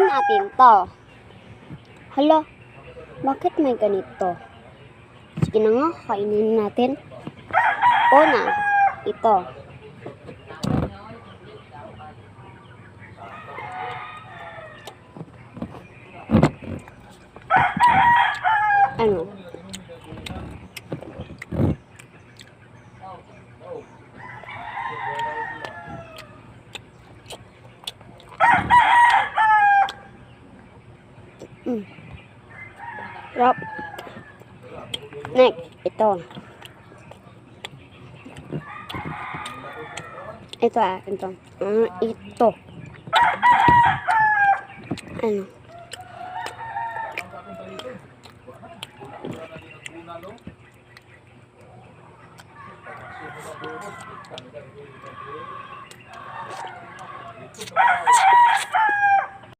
natin to. Hala, bakit may ganito? Sige na nga, kainin natin. Una, ito. Ano? Rob. Next, ito. Ito. Ito. Ano?